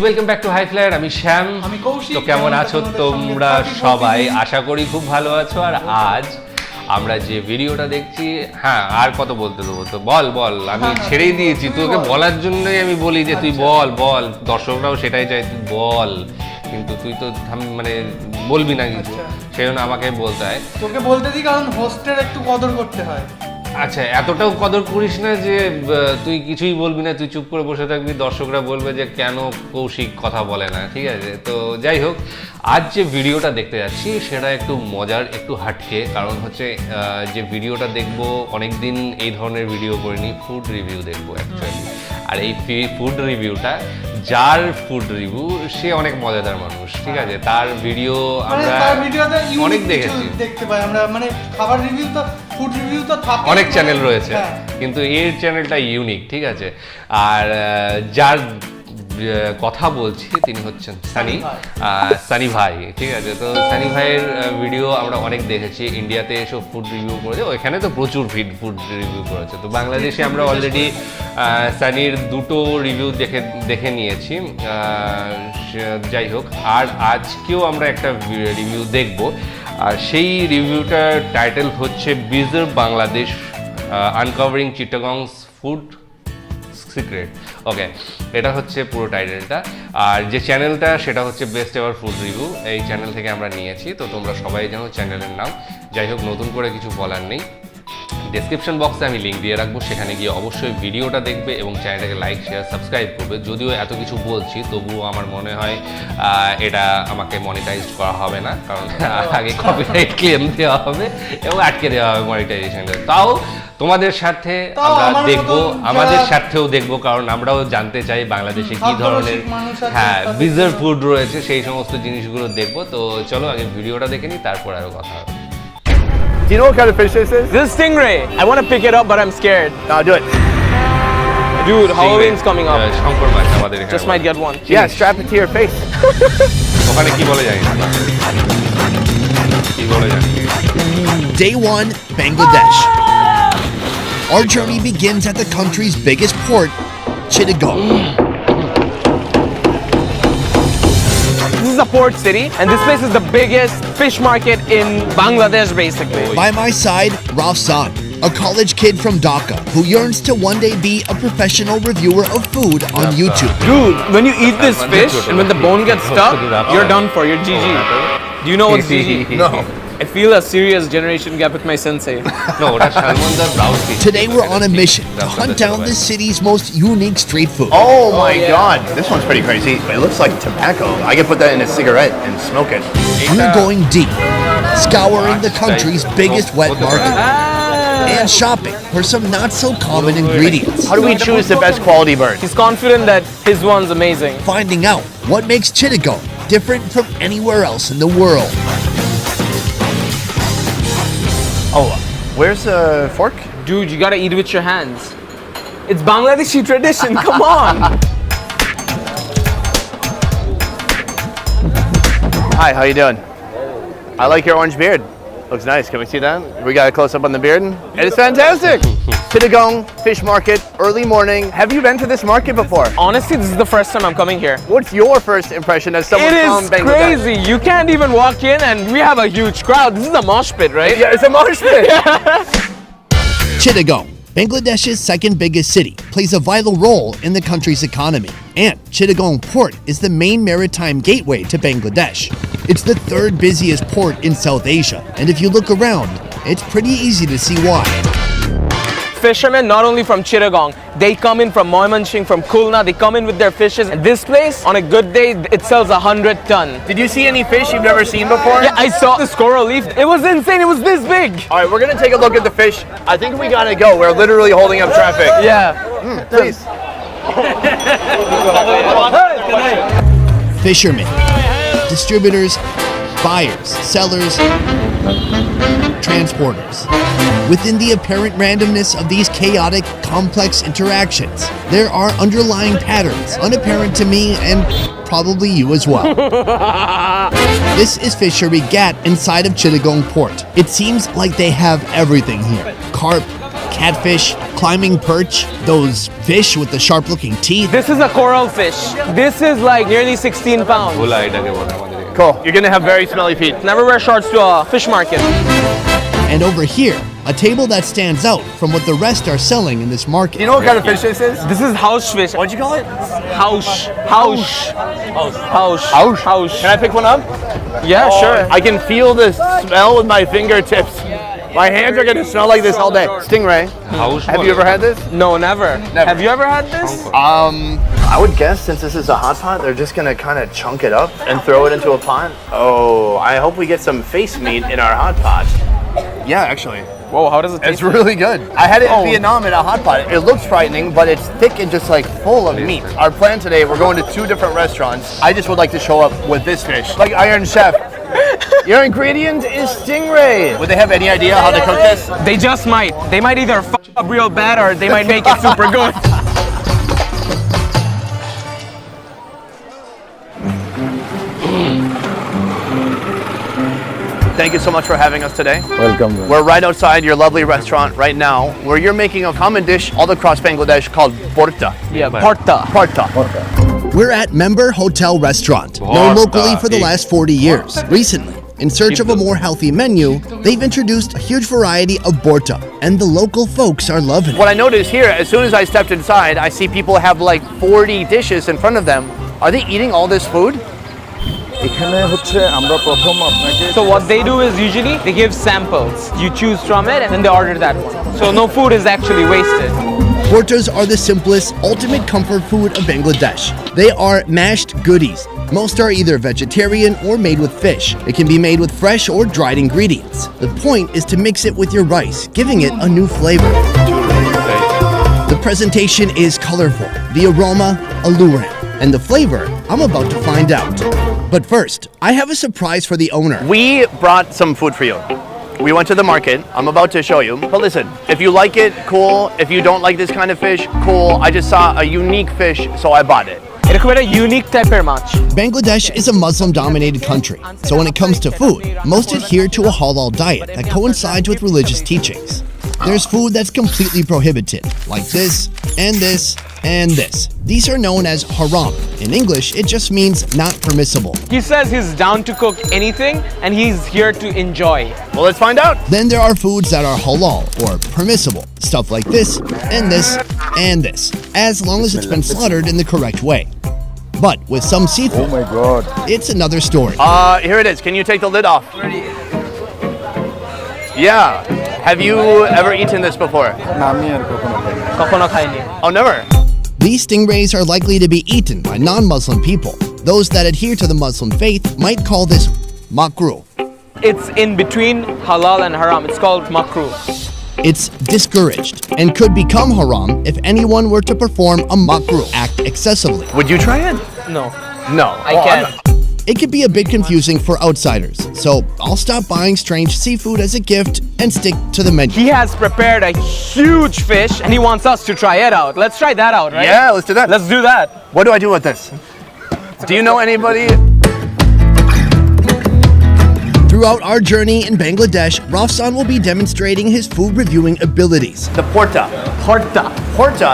Welcome back to High Flyer. আমি শ্যাম। আমি কৌশিক। তো কেমন আছো তোমরা সবাই? আশা করি খুব ভালো আছো। আর আজ আমরা যে ভিডিওটা দেখছি, হ্যাঁ আর কত বলতে দেবো, তো বল আমি ছেড়েই দিয়েছি তোকে বলার জন্যই। আমি বলি যে তুই বল, দর্শকরাও সেটাই চাই তুই বল, কিন্তু তুই তো মানে বলবি না কিছু, সেই জন্য আমাকে বলতে হয়। তোকে বলতে দিই কারণ হোস্টের একটু কদর করতে হয়। আচ্ছা, এতটাও কদর করিস না যে তুই কিছুই বলবি না, তুই চুপ করে বসে থাকবি, দর্শকরা বলবে যে কেন কৌশিক কথা বলে না, ঠিক আছে? তো যাই হোক, আজ যে ভিডিওটা দেখতে যাচ্ছি সেটা একটু মজার, একটু হাটকে। কারণ হচ্ছে যে ভিডিওটা দেখবো, অনেকদিন এই ধরনের ভিডিও করিনি, ফুড রিভিউ দেখবো অ্যাকচুয়ালি। আর এই ফুড রিভিউটা, যার ফুড রিভিউ সে অনেক মজাদার মানুষ, ঠিক আছে? তার ভিডিও আমরা অনেক দেখেছি, দেখতে পাই আমরা, মানে খাবার রিভিউ তো, ফুড রিভিউ তো থাকে, অনেক চ্যানেল রয়েছে, কিন্তু এর চ্যানেলটা ইউনিক, ঠিক আছে? আর যার কথা বলছি তিনি হচ্ছেন সানি ভাই, ঠিক আছে? তো সানি ভাইয়ের ভিডিও আমরা অনেক দেখেছি, ইন্ডিয়াতে এসব ফুড রিভিউ করেছে, ওইখানে তো প্রচুর ফুড রিভিউ করেছে। তো বাংলাদেশে আমরা অলরেডি সানির দুটো রিভিউ দেখে নিয়েছি। যাই হোক, আর আজকেও আমরা একটা রিভিউ দেখব। আর সেই রিভিউটার টাইটেল হচ্ছে bizarre Bangladesh, uncovering চিটাগংস food secret. ওকে, এটা হচ্ছে পুরো টাইটেলটা। আর যে চ্যানেলটা সেটা হচ্ছে বেস্ট এভার ফুড রিভিউ, এই চ্যানেল থেকে আমরা নিয়েছি। তো তোমরা সবাই জানো চ্যানেলের নাম। যাই হোক, নতুন করে কিছু বলার নেই। ডেসক্রিপশন বক্সে আমি লিঙ্ক দিয়ে রাখবো, সেখানে গিয়ে অবশ্যই ভিডিওটা দেখবে এবং চ্যানেলটাকে লাইক, শেয়ার, সাবস্ক্রাইব করবে। যদিও এত কিছু বলছি, তবুও আমার মনে হয় এটা আমাকে মনিটাইজ করা হবে না, কারণ আগে কপিরাইট ক্লেম দেওয়া হবে এবং আটকে দেওয়া হবে মনিটাইজেশনটা। তাও তোমাদের সাথে আমরা দেখবো, আমাদের স্বার্থেও দেখবো, কারণ আমরাও জানতে চাই বাংলাদেশে কি ধরনের বিজার ফুড রয়েছে, সেই সমস্ত জিনিসগুলো দেখবো। তো চলো আগে ভিডিওটা দেখে নিই, তারপর আরো কথা হবে। Do you know what kind of fish this is? This is Stingray. I want to pick it up, but I'm scared. No, do it. Dude, Halloween's coming up. Just might get one. Yeah, strap it to your face. ওখানে কি বলে জানি না, কি বলে জানি। Day 1, Bangladesh. Our journey begins at the country's biggest port, Chittagong. This is a port city, and this place is the biggest fish market in Bangladesh, basically. By my side, Rafsan, a college kid from Dhaka who yearns to one day be a professional reviewer of food on YouTube. Dude, when you eat this fish and when the bone gets stuck, you're done for. You're GG. Do you know what's GG? No. I feel a serious generation gap with my sensei. Today we're on a mission to hunt down the city's most unique street food. Oh my God, this one's pretty crazy. It looks like tobacco. I can put that in a cigarette and smoke it. We're going deep, scouring the country's biggest wet market and shopping for some not so common ingredients. How do we choose the best quality bird? He's confident that his one's amazing. Finding out what makes Chittagong different from anywhere else in the world. Oh, where's the fork? Dude, you gotta eat with your hands. It's Bangladeshi tradition, come on! Hi, how you doing? I like your orange beard. Looks nice. Can we see that? We got a close up on the beard. It's fantastic. Chittagong Fish Market, early morning. Have you been to this market before? Honestly, this is the first time I'm coming here. What's your first impression as someone from Bangladesh? It is crazy. You can't even walk in and we have a huge crowd. This is a mosh pit, right? Yeah, it's a mosh pit. Chittagong, Bangladesh's second biggest city, plays a vital role in the country's economy. And Chittagong Port is the main maritime gateway to Bangladesh. It's the third busiest port in South Asia, and if you look around, it's pretty easy to see why. Fishermen, not only from Chittagong, they come in from Moimanshing, from Khulna, they come in with their fishes. And this place, on a good day, it sells 100 ton. Did you see any fish you've never seen before? Yeah, I saw this coral reef. It was insane, it was this big. All right, we're gonna take a look at the fish. I think we gotta go. We're literally holding up traffic. Yeah. Please. Fishermen, distributors, buyers, sellers, transporters. Within the apparent randomness of these chaotic, complex interactions, there are underlying patterns unapparent to me and probably you as well. This is Fishery Gat inside of Chittagong Port. It seems like they have everything here. Carp, catfish, climbing perch, those fish with the sharp-looking teeth. This is a coral fish. This is like nearly 16 pounds. ভোলা এটাকে বলে আমাদের এখানে। Cool. You're gonna have very smelly feet. Never wear shorts to a fish market. And over here, a table that stands out from what the rest are selling in this market. You know what kind of fish this is? This is house fish. What'd you call it? House. Can I pick one up? Yeah, sure. I can feel the smell with my fingertips. My hands are gonna smell like this all day. Stingray. Have you ever had this? No, never. Never. Have you ever had this? I would guess since this is a hot pot, they're just gonna kind of chunk it up and throw it into a pot. Oh, I hope we get some face meat in our hot pot. Yeah, actually. Whoa, how does it taste? It's really good. I had it in Vietnam in a hot pot. It looks frightening, but it's thick and just like full of meat. Our plan today, we're going to 2 different restaurants. I just would like to show up with this fish. Like Iron Chef. Your ingredient is stingray. Would they have any idea how to cook this? They just might. They might either f up real bad or they might make it super good. Thank you so much for having us today. Welcome. We're right outside your lovely restaurant right now, where you're making a common dish all across Bangladesh called porta. Yeah, porta. Porta. We're at Member Hotel Restaurant, known locally for the last 40 years. Recently, in search of a more healthy menu, they've introduced a huge variety of borta, and the local folks are loving it. What I noticed here, as soon as I stepped inside, I see people have like 40 dishes in front of them. Are they eating all this food? এখানে হচ্ছে আমরা প্রথম আপনাকে So what they do is usually they give samples. You choose from it and then they order that one. So no food is actually wasted. Bortas are the simplest, ultimate comfort food of Bangladesh. They are mashed goodies. Most are either vegetarian or made with fish. It can be made with fresh or dried ingredients. The point is to mix it with your rice, giving it a new flavor. The presentation is colorful, the aroma alluring, and the flavor I'm about to find out. But first, I have a surprise for the owner. We brought some food for you. We went to the market. I'm about to show you. But listen, if you like it, cool. If you don't like this kind of fish, cool. I just saw a unique fish, so I bought it. এটা খুব একটা unique টাইপের মাছ। Bangladesh is a Muslim-dominated country, so when it comes to food, most adhere to a halal diet that coincides with religious teachings. There's food that's completely prohibited, like this, and this, and this. These are known as haram. In English, it just means not permissible. He says he's down to cook anything and he's here to enjoy. Well, let's find out. Then there are foods that are halal, or permissible. Stuff like this, and this, and this, as long as it's been slaughtered in the correct way. But with some Oh seafood, my god. it's another story. Here it is. Can you take the lid off? Yeah. Have you ever eaten this before? না আমি আর কখনো খাইনি। কখনো খাইনি। Oh, never. These stingrays are likely to be eaten by non-Muslim people. Those that adhere to the Muslim faith might call this makruh. It's in between halal and haram. It's called makruh. It's discouraged and could become haram if anyone were to perform a makruh act excessively. Would you try it? No. No. I Oh, can't. It could be a bit confusing for outsiders, so I'll stop buying strange seafood as a gift and stick to the menu. He has prepared a huge fish and he wants us to try it out. Let's try that out, right? Yeah, let's do that. Let's do that. What do I do with this? Do you know anybody? Throughout our journey in Bangladesh, Rafsan will be demonstrating his food reviewing abilities. The porta. Porta. Porta?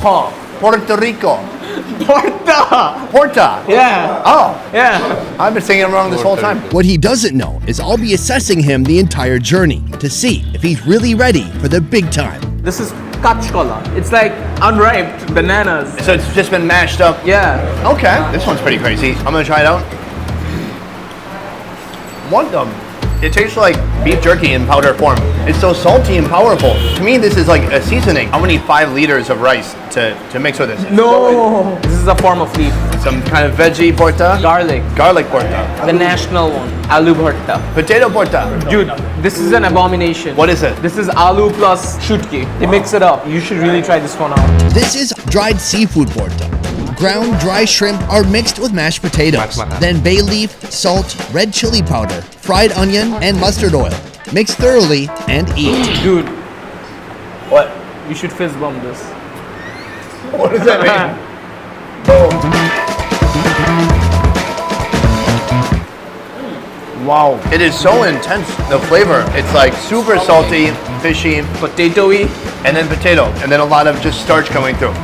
Huh. Puerto Rico. Porta. Porta. Yeah. Oh, Yeah. I've been saying it wrong this whole time. What he doesn't know is I'll be assessing him the entire journey to see if he's really ready for the big time. This is kachkola. It's like unripe bananas. So it's just been mashed up. Yeah. Okay, this one's pretty crazy. I'm gonna try it out. What the? It tastes like beef jerky in powder form. It's so salty and powerful. To me, this is like a seasoning. I'm gonna need 5 liters of rice to mix with this. No. This is a form of leaf. Some kind of veggie porta. Garlic. Garlic porta. The national one. Aloo bharta. Potato porta. Dude, this is an abomination. What is it? This is aloo plus shutki. They mix it up. You should really try this one out. This is dried seafood borta. Ground dry shrimp are mixed with mashed potatoes, then bay leaf, salt, red chili powder, fried onion, and mustard oil. Mix thoroughly and eat. Dude, What? you should fizz bomb this. What does that mean? Wow. It is so intense, the flavor. It's like super salty, fishy, Potato-y. and then potato, and then a lot of just starch coming through.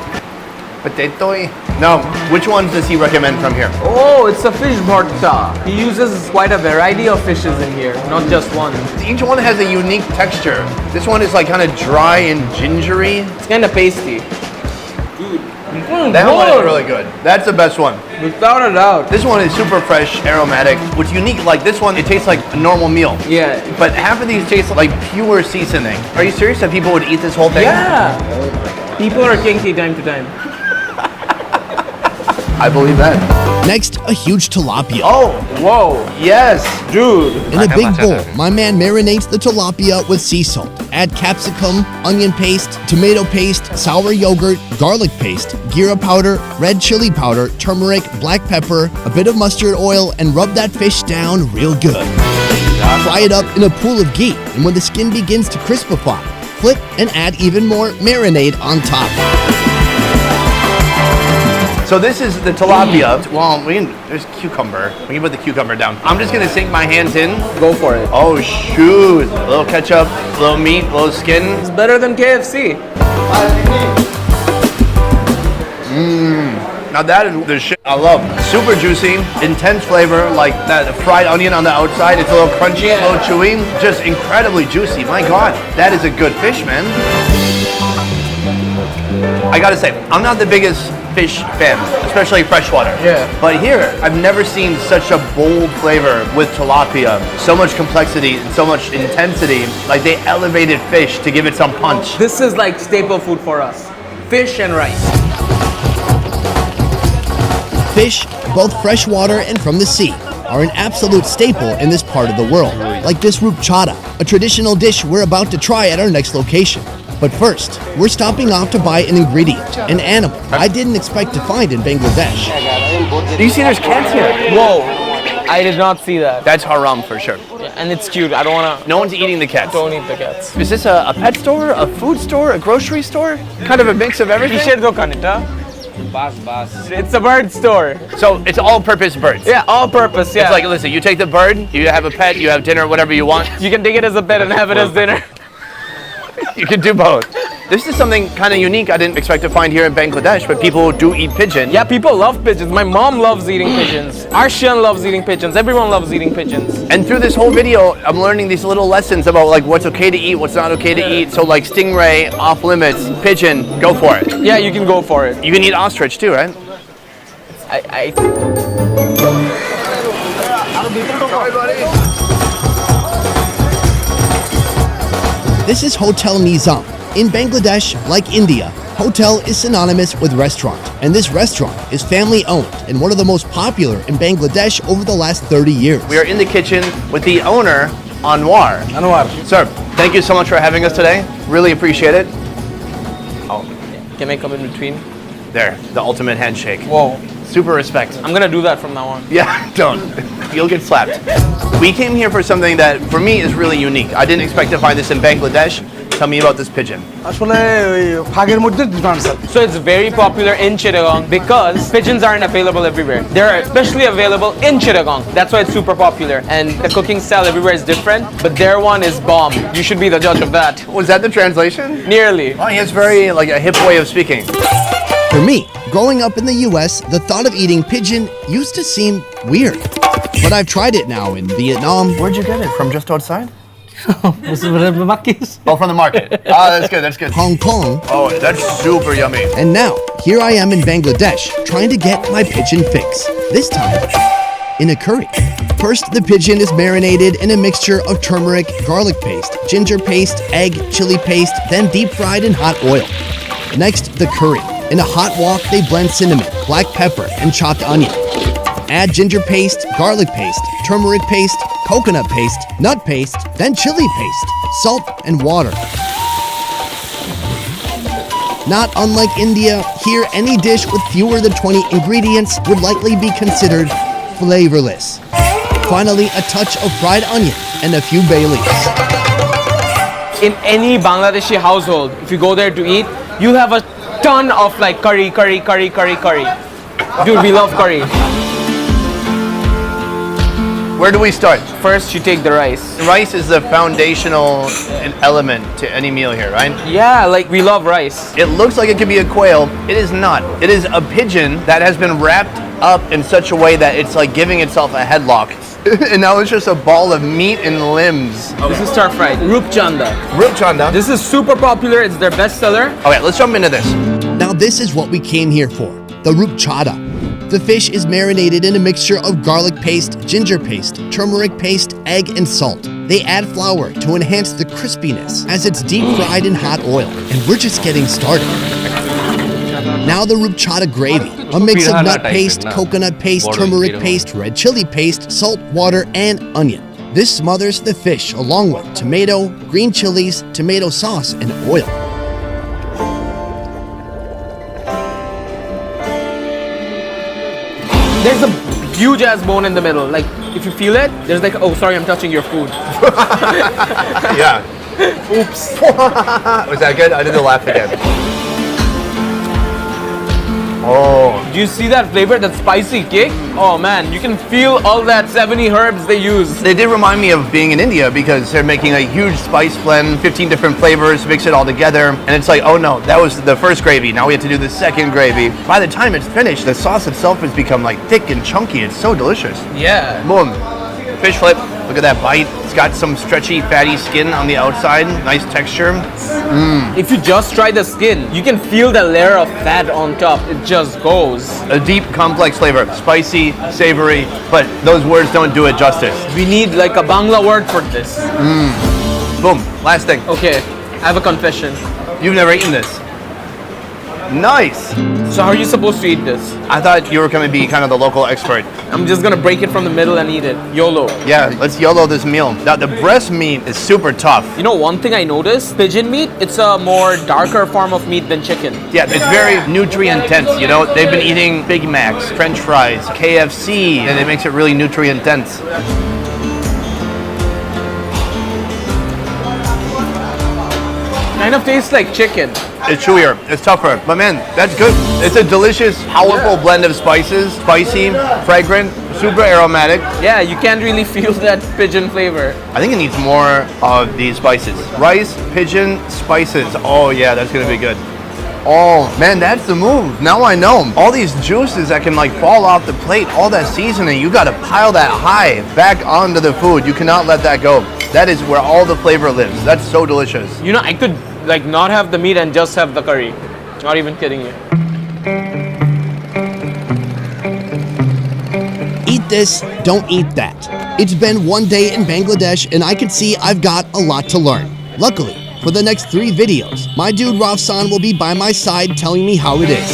Potato-y? No. Which ones does he recommend from here? Oh, it's a fish bharta. He uses quite a variety of fishes in here, not just one. Each one has a unique texture. This one is like kind of dry and gingery. It's kind of pasty. That one is really good. That's the best one. Without a doubt. This one is super fresh, aromatic. What's unique, like this one, it tastes like a normal meal. Yeah. But half of these taste like pure seasoning. Are you serious that people would eat this whole thing? Yeah. People are kinky time to time. I believe that. Next, a huge tilapia. Oh, Whoa. yes. Dude. In a big bowl, my man marinates the tilapia with sea salt. Add capsicum, onion paste, tomato paste, sour yogurt, garlic paste, gira powder, red chili powder, turmeric, black pepper, a bit of mustard oil, and rub that fish down real good. Fry it up in a pool of ghee, and when the skin begins to crispify, flip and add even more marinade on top. So this is the tilapia. Well, there's cucumber. We can put the cucumber down. I'm just gonna sink my hands in. Go for it. Oh shoot. A little ketchup, a little meat, a little skin. It's better than KFC. Now that is the shit I love. Super juicy, intense flavor, like that fried onion on the outside. It's a little crunchy, a little chewy, just incredibly juicy. My God, that is a good fish, man. I gotta say, I'm not the biggest fish fan, especially freshwater. Yeah. But here, I've never seen such a bold flavor with tilapia. So much complexity and so much intensity. Like they elevated fish to give it some punch. This is like staple food for us. Fish and rice. Fish, both freshwater and from the sea, are an absolute staple in this part of the world, like this rupchata, a traditional dish we're about to try at our next location. But first, we're stopping off to buy an ingredient, an animal I didn't expect to find in Bangladesh. Do you see there's cats here? Whoa. I did not see that. That's haram for sure. And it's cute. I don't wanna. No one's eating the cats. Don't eat the cats. Is this a pet store, a food store, a grocery store? Kind of a mix of everything? Kisher dokan eta? It's a bird store. So it's all-purpose birds. Yeah, all purpose. Yeah. It's like, listen, you take the bird, you have a pet, you have dinner, whatever you want. you can take it as a pet and have it as dinner. You can do both. This is something kind of unique I didn't expect to find here in Bangladesh, but people do eat pigeon. Yeah, people love pigeons. My mom loves eating pigeons. Arshian loves eating pigeons. Everyone loves eating pigeons. And through this whole video, I'm learning these little lessons about like what's okay to eat, what's not okay to eat. So like stingray, off limits, pigeon, go for it. Yeah, you can go for it. You can eat ostrich too, right? This is Hotel Nizam. In Bangladesh, like India, hotel is synonymous with restaurant, and this restaurant is family owned and one of the most popular in Bangladesh over the last 30 years. We are in the kitchen with the owner, Anwar. Anwar. Sir, thank you so much for having us today. Really appreciate it. Oh, can I come in between? There, the ultimate handshake. Whoa. Super respect. I'm gonna do that from now on. Yeah, don't. You'll get slapped. We came here for something that, for me, is really unique. I didn't expect to find this in Bangladesh. Tell me about this pigeon. So it's very popular in Chittagong because pigeons aren't available everywhere. They're especially available in Chittagong. That's why it's super popular. And the cooking style everywhere is different, but their one is bomb. You should be the judge of that. Was that the translation? Nearly. Oh, he has very, like, a hip way of speaking. For me, growing up in the US, the thought of eating pigeon used to seem weird. But I've tried it now in Vietnam. Where'd you get it? From just outside? Oh, from the market. Ah, that's good, that's good. Hong Kong, Oh, that's super yummy. and now here I am in Bangladesh trying to get my pigeon fix. This time in a curry. First, the pigeon is marinated in a mixture of turmeric, garlic paste, ginger paste, egg, chili paste, then deep fried in hot oil. Next, the curry. In a hot wok, they blend cinnamon, black pepper, and chopped onion. Add ginger paste, garlic paste, turmeric paste, coconut paste, nut paste, then chili paste, salt, and water. Not unlike India, here any dish with fewer than 20 ingredients would likely be considered flavorless. Finally, a touch of fried onion and a few bay leaves. In any Bangladeshi household, if you go there to eat, you have a ton of like curry. Dude, we love curry. Where do we start? First, you take the rice. Rice is the foundational element to any meal here, right? Yeah, like we love rice. It looks like it could be a quail. It is not. It is a pigeon that has been wrapped up in such a way that it's like giving itself a headlock. And now it's just a ball of meat and limbs. This is stir fried. Rupchanda. Rupchanda. This is super popular. It's their best seller. Okay, let's jump into this. Now this is what we came here for, the rupchada. The fish is marinated in a mixture of garlic paste, ginger paste, turmeric paste, egg, and salt. They add flour to enhance the crispiness as it's deep fried in hot oil. And we're just getting started. Now the rupchada gravy, a mix of nut paste, coconut paste, turmeric paste, red chili paste, salt, water, and onion. This smothers the fish along with tomato, green chilies, tomato sauce, and oil. There's a huge ass bone in the middle. Like, if you feel it, there's like, oh, sorry, I'm touching your food. Yeah. Oops. Was that good? I didn't laugh again. Oh. Do you see that flavor, that spicy kick? Oh man, you can feel all that 70 herbs they use. They did remind me of being in India because they're making a huge spice blend, 15 different flavors, mix it all together, and it's like, oh no, that was the first gravy. Now we have to do the second gravy. By the time it's finished, the sauce itself has become like thick and chunky. It's so delicious. Yeah. Boom. Fish flip. Look at that bite. It's got some stretchy, fatty skin on the outside. Nice texture. If you just try the skin, you can feel the layer of fat on top. It just goes. A deep, complex flavor. Spicy, savory, but those words don't do it justice. We need like a Bangla word for this. Boom. Last thing. Okay, I have a confession. You've never eaten this. Nice. So how are you supposed to eat this? I thought you were going to be kind of the local expert. I'm just gonna break it from the middle and eat it. YOLO. Yeah, let's YOLO this meal. Now, the breast meat is super tough. You know, one thing I noticed, pigeon meat, it's a more darker form of meat than chicken. Yeah, it's very nutrient dense. You know, they've been eating Big Macs, French fries, KFC, and it makes it really nutrient dense. Kind of tastes like chicken. It's chewier, it's tougher, but man, that's good. It's a delicious, powerful blend of spices, spicy, fragrant, super aromatic. Yeah, you can't really feel that pigeon flavor. I think it needs more of these spices. Rice, pigeon, spices. Oh yeah, that's gonna be good. Oh man, that's the move. Now I know. All these juices that can like fall off the plate, all that seasoning, you gotta pile that high back onto the food. You cannot let that go. That is where all the flavor lives. That's so delicious. You know, I could like not have the meat and just have the curry. Not even kidding you. Eat this, don't eat that. It's been one day in Bangladesh and I can see I've got a lot to learn. Luckily, for the next 3 videos, my dude Rafsan will be by my side telling me how it is.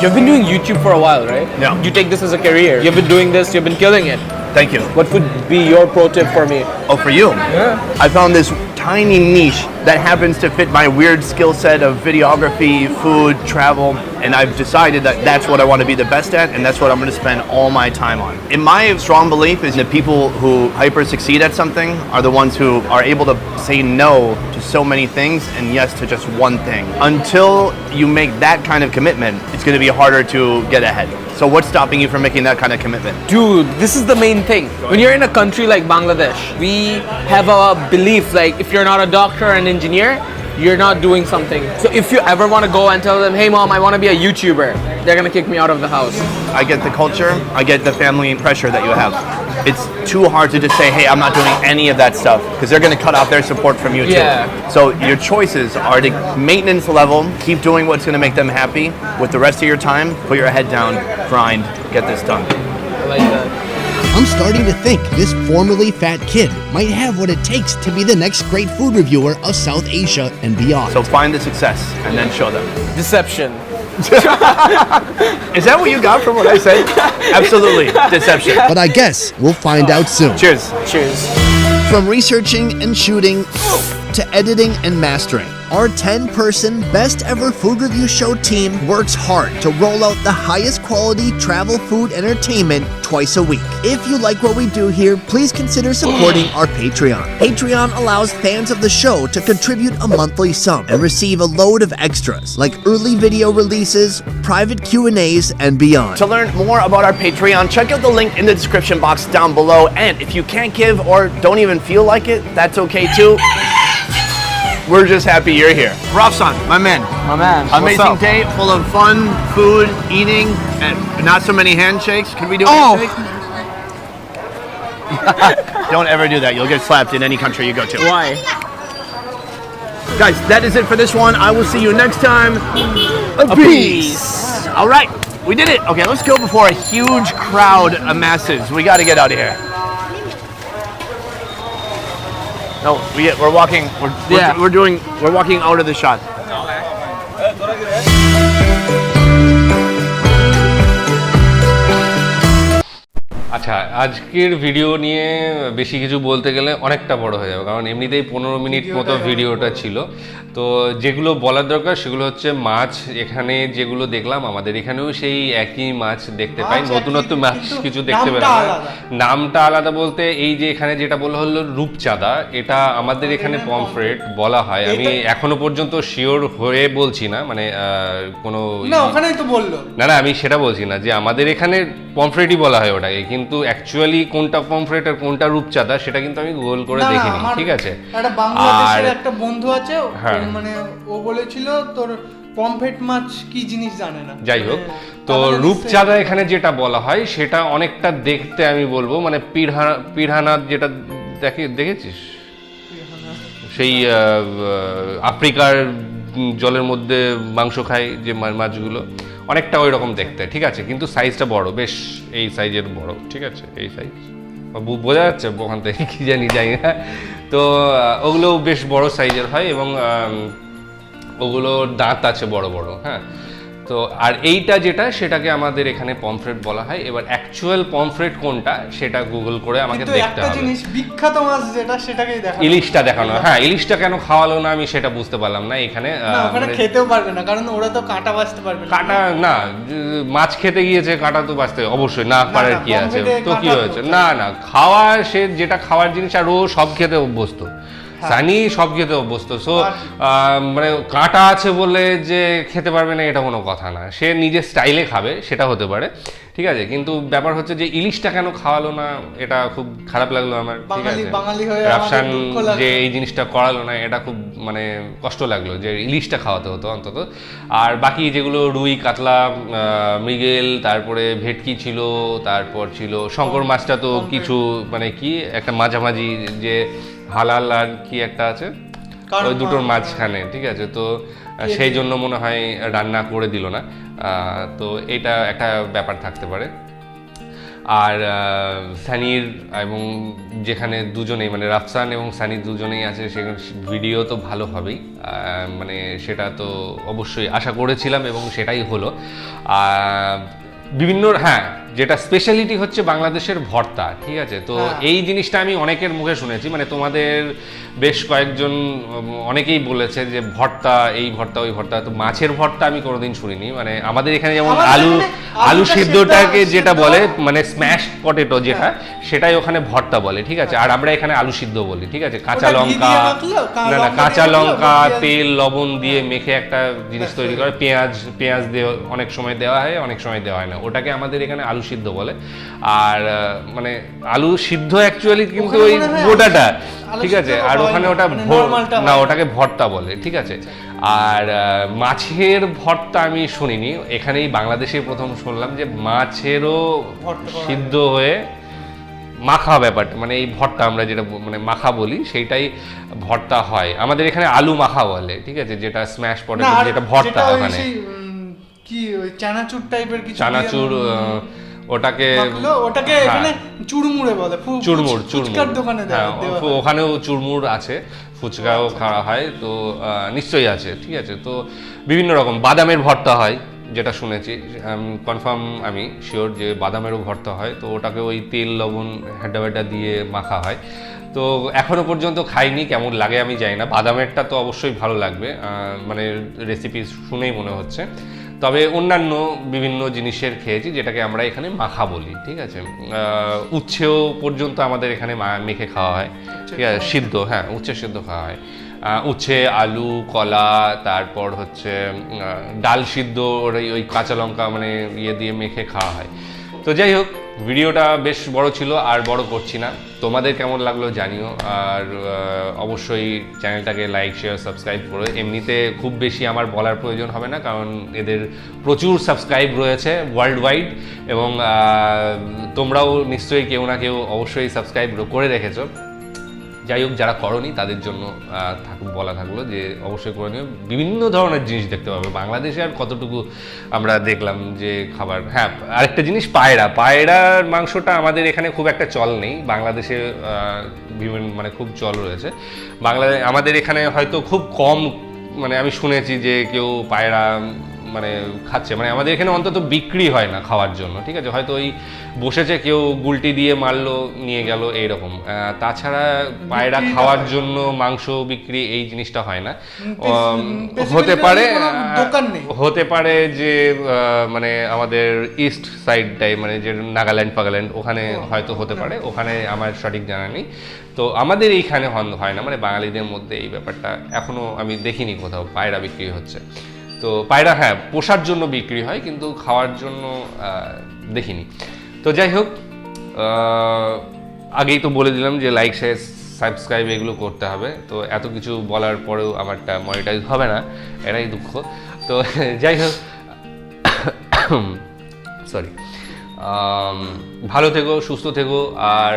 You've been doing YouTube for a while, right? Yeah. You take this as a career. You've been doing this, you've been killing it. Thank you. What would be your pro tip for me? Oh, for you? Yeah. I found this tiny niche that happens to fit my weird skill set of videography, food, travel, and I've decided that that's what I want to be the best at, and that's what I'm going to spend all my time on. In my strong belief is that people who hyper succeed at something are the ones who are able to say no to so many things and yes to just one thing. Until you make that kind of commitment, it's going to be harder to get ahead. So what's stopping you from making that kind of commitment? Dude, this is the main thing. When you're in a country like Bangladesh, we have a belief like if you're not a doctor or an engineer, you're not doing something. So if you ever want to go and tell them, hey mom, I want to be a YouTuber, they're gonna kick me out of the house. I get the culture, I get the family pressure that you have. It's too hard to just say, hey, I'm not doing any of that stuff, because they're gonna cut off their support from you too. Yeah. So your choices are to maintenance level, keep doing what's gonna make them happy. With the rest of your time, put your head down, grind, get this done. I like that. I'm starting to think this formerly fat kid might have what it takes to be the next great food reviewer of South Asia and beyond. So find the success and then show them. Deception. Is that what you got from what I said? Absolutely, deception. But I guess we'll find out soon. Cheers. Cheers. From researching and shooting to editing and mastering. Our 10-person best ever food review show team works hard to roll out the highest quality travel food entertainment twice a week. If you like what we do here, please consider supporting our Patreon. Patreon allows fans of the show to contribute a monthly sum and receive a load of extras like early video releases, private Q&As, and beyond. To learn more about our Patreon, check out the link in the description box down below. And if you can't give or don't even feel like it, that's okay too. We're just happy you're here. Rafsan, my man. My man. Amazing day, full of fun, food, eating, and not so many handshakes. Can we do a handshake? Don't ever do that. You'll get slapped in any country you go to. Why? Guys, that is it for this one. I will see you next time. Peace. All right, we did it. Okay, let's go before a huge crowd amasses. We got to get out of here. No, we're walking. We're walking out of the shot. আচ্ছা, আজকের video নিয়ে বেশি কিছু বলতে গেলে অনেকটা বড় হয়ে যাবে, কারণ এমনিতেই 15 মিনিট মতো ভিডিওটা ছিল। তো যেগুলো বলার দরকার সেগুলো হচ্ছে মাছ, এখানে যেগুলো দেখলাম আমাদের এখানেও সেই একই মাছ দেখতে পাই, নতুনত্ব মাছ কিছু দেখতে পেলাম না। নামটা আলাদা বলতে এই যে এখানে যেটা বলা হলো রূপচাঁদা, এটা আমাদের এখানে পমফ্রেট বলা হয়। আমি এখনো পর্যন্ত শিওর হয়ে বলছি না, মানে কোনো না ওখানেই তো বললো। না আমি সেটা বলছি না যে আমাদের এখানে পমফ্রেটই বলা হয় ওটাকে, কিন্তু অ্যাকচুয়ালি কোনটা পমফ্রেট আর কোনটা রূপচাঁদা সেটা কিন্তু আমি গুগল করে দেখিনি, ঠিক আছে? একটা বাংলাদেশের একটা বন্ধু আছে, মানে ও বলেছিল তোর পমফ্রেট মাছ কি জিনিস জানে না। যাই হোক, তো রূপচাঁদা এখানে যেটা বলা হয় সেটা অনেকটা দেখতে আমি বলবো মানে পিরানা, যেটা দেখেছিস সেই আফ্রিকার জলের মধ্যে মাংস খায় যে মাছগুলো, অনেকটা ওই রকম দেখতে, ঠিক আছে? কিন্তু সাইজটা বড়, বেশ এই সাইজের বড়, ঠিক আছে? এই সাইজ বোঝা যাচ্ছে ওখান থেকে কি জানি না। তো ওগুলো বেশ বড় সাইজের হয় এবং ওগুলো দাঁত আছে বড় বড়, হ্যাঁ। তো আর এইটা যেটা সেটাকে আমাদের এখানে পমফ্রেট বলা হয়। এবার অ্যাকচুয়াল পমফ্রেট কোনটা সেটা গুগল করে আমাকে দেখতে হবে। জিনিস বিখ্যাত মাছ যেটা সেটাকেই দেখানো, ইলিশটা দেখানো। হ্যাঁ, ইলিশটা কেন খাওয়ালো না আমি সেটা বুঝতে পারলাম না এখানে। ওখানে খেতেও পারবে না, কারণ ওরা তো কাঁটা বাছতে পারবে না। কাঁটা না, মাছ খেতে গিয়েছে, কাঁটা তো বাছতে অবশ্যই, না পারার কি আছে? তো কি হয়েছে? না খাওয়া, সে যেটা খাওয়ার জিনিস আর ও সব খেতে অভ্যস্ত, সানি সব খেতে অভ্যস্ত। সো মানে কাঁটা আছে বলে যে খেতে পারবে না এটা কোনো কথা না, সে নিজের স্টাইলে খাবে সেটা হতে পারে, ঠিক আছে? কিন্তু ব্যাপার হচ্ছে যে ইলিশটা কেন খাওয়ালো না, এটা খুব খারাপ লাগলো আমার, ঠিক আছে? রাফসান যে এই জিনিসটা করালো না, এটা খুব মানে কষ্ট লাগলো যে ইলিশটা খাওয়াতে হতো অন্তত। আর বাকি যেগুলো রুই, কাতলা, মৃগেল, তারপরে ভেটকি ছিল, তারপর ছিল শঙ্কর মাছটা, তো কিছু মানে কি একটা মাঝামাঝি যে হালাল আর কি একটা আছে ওই দুটোর মাঝখানে, ঠিক আছে? তো সেই জন্য মনে হয় রান্না করে দিল না। তো এটা একটা ব্যাপার থাকতে পারে। আর সানির এবং যেখানে দুজনেই মানে রাফসান এবং সানি দুজনেই আছে, সেখানে ভিডিও তো ভালো হবেই, মানে সেটা তো অবশ্যই আশা করেছিলাম এবং সেটাই হলো। বিভিন্ন, হ্যাঁ, যেটা স্পেশালিটি হচ্ছে বাংলাদেশের ভর্তা, ঠিক আছে? তো এই জিনিসটা আমি অনেকের মুখে শুনেছি, মানে তোমাদের বেশ কয়েকজন অনেকেই বলেছে যে ভর্তা, এই ভর্তা ওই ভর্তা। তো মাছের ভর্তা আমি কোনোদিন শুনিনি। মানে আমাদের এখানে যেমন আলু সিদ্ধটাকে যেটা বলে মানে স্ম্যাশ পটেটো যেটা, সেটাই ওখানে ভর্তা বলে, ঠিক আছে? আর আমরা এখানে আলু সিদ্ধ বলি, ঠিক আছে? কাঁচা লঙ্কা, না কাঁচা লঙ্কা, তেল, লবণ দিয়ে মেখে একটা জিনিস তৈরি করে, পেঁয়াজ দিয়ে অনেক সময় দেওয়া হয়, অনেক সময় দেওয়া হয় না, ওটাকে আমাদের এখানে আলু সিদ্ধ বলে। আর মানে আলু সিদ্ধ অ্যাকচুয়ালি কিন্তু ওই গোটাটা, ঠিক আছে? আর ওখানে ওটা না, ওটাকে ভর্তা বলে, ঠিক আছে? আর মাছের ভর্তা আমি শুনিনি, এখানেই বাংলাদেশে প্রথম শুনলাম যে মাছেরও সিদ্ধ হয়ে মাখা ব্যাপারটা, মানে এই ভর্তা আমরা যেটা মানে মাখা বলি সেইটাই ভর্তা হয়। আমাদের এখানে আলু মাখা বলে, ঠিক আছে? যেটা স্ম্যাশ পটেটো, যেটা ভর্তা ওখানে কি ওই চানাচুর টাইপের কিছু, চানাচুর ওটাকে এখানে চুরমুড়ে বলে, ফুচকার দোকানে দেয়। ওখানেও চুরমুড় আছে, ফুচকাও খাওয়া হয়, তো নিশ্চয়ই আছে, ঠিক আছে? তো বিভিন্ন রকম বাদামের ভর্তা হয় যেটা শুনেছি, কনফার্ম আমি শিওর যে বাদামেরও ভর্তা হয়। তো ওটাকে ওই তেল লবণ হেডা দিয়ে মাখা হয়। তো এখনো পর্যন্ত খাইনি, কেমন লাগে আমি জানি না। বাদামেরটা তো অবশ্যই ভালো লাগবে, মানে রেসিপি শুনেই মনে হচ্ছে। তবে অন্যান্য বিভিন্ন জিনিসের খেয়েছি, যেটাকে আমরা এখানে মাখা বলি, ঠিক আছে। উচ্ছেও পর্যন্ত আমাদের এখানে মেখে খাওয়া হয়, ঠিক আছে, সিদ্ধ, হ্যাঁ উচ্ছে সিদ্ধ খাওয়া হয়। উচ্ছে, আলু, কলা, তারপর হচ্ছে ডাল সিদ্ধ, ওই কাঁচা লঙ্কা মানে ইয়ে দিয়ে মেখে খাওয়া হয়। তো যাই হোক, ভিডিওটা বেশ বড় ছিল, আর বড় করছি না। তোমাদের কেমন লাগলো জানিও, আর অবশ্যই চ্যানেলটাকে লাইক, শেয়ার, সাবস্ক্রাইব করো। এমনিতে খুব বেশি আমার বলার প্রয়োজন হবে না, কারণ এদের প্রচুর সাবস্ক্রাইব রয়েছে ওয়ার্ল্ড ওয়াইড, এবং তোমরাও নিশ্চয়ই কেউ না কেউ অবশ্যই সাবস্ক্রাইব করে রেখেছো। যাই হোক, যারা করনি তাদের জন্য বলা থাকলো যে অবশ্যই করে নিও। বিভিন্ন ধরনের জিনিস দেখতে পাবে বাংলাদেশে, আর কতটুকু আমরা দেখলাম যে খাবার। হ্যাঁ, আরেকটা জিনিস, পায়রার মাংসটা আমাদের এখানে খুব একটা চল নেই, বাংলাদেশে বিভিন্ন মানে খুব চল রয়েছে। আমাদের এখানে হয়তো খুব কম, মানে আমি শুনেছি যে কেউ পায়রা মানে খাচ্ছে, মানে আমাদের এখানে অন্তত বিক্রি হয় না খাওয়ার জন্য, ঠিক আছে। হয়তো ওই বসেছে কেউ গুলটি দিয়ে মারলো নিয়ে গেল এইরকম, তাছাড়া পায়রা খাওয়ার জন্য মাংস বিক্রি এই জিনিসটা হয় না। হতে পারে যে মানে আমাদের ইস্ট সাইডটাই, মানে যে নাগাল্যান্ড ওখানে হয়তো হতে পারে, ওখানে আমার সঠিক জানা নেই। তো আমাদের এইখানে হয় না, মানে বাঙালিদের মধ্যে এই ব্যাপারটা এখনো আমি দেখিনি কোথাও পায়রা বিক্রি হচ্ছে। তো পায়রা হ্যাঁ পোষার জন্য বিক্রি হয়, কিন্তু খাওয়ার জন্য দেখিনি। তো যাই হোক, আগেই তো বলে দিলাম যে লাইক, শেয়ার, সাবস্ক্রাইব এগুলো করতে হবে। তো এত কিছু বলার পরেও আমারটা মনিটাইজ হবে না, এটাই দুঃখ। তো যাই হোক, সরি, ভালো থেকো, সুস্থ থেকো, আর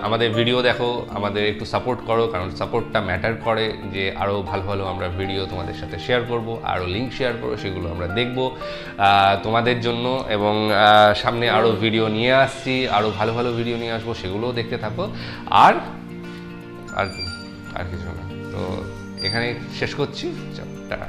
আমাদের ভিডিও দেখো, আমাদের একটু সাপোর্ট করো, কারণ সাপোর্টটা ম্যাটার করে। যে আরও ভালো আমরা ভিডিও তোমাদের সাথে শেয়ার করব, আরও লিঙ্ক শেয়ার করো, সেগুলো আমরা দেখব তোমাদের জন্য। এবং সামনে আরও ভিডিও নিয়ে আসছি, আরও ভালো ভিডিও নিয়ে আসবো, সেগুলোও দেখতে থাকো। আর কিছু না। তো এখানে শেষ করছি, টাটা।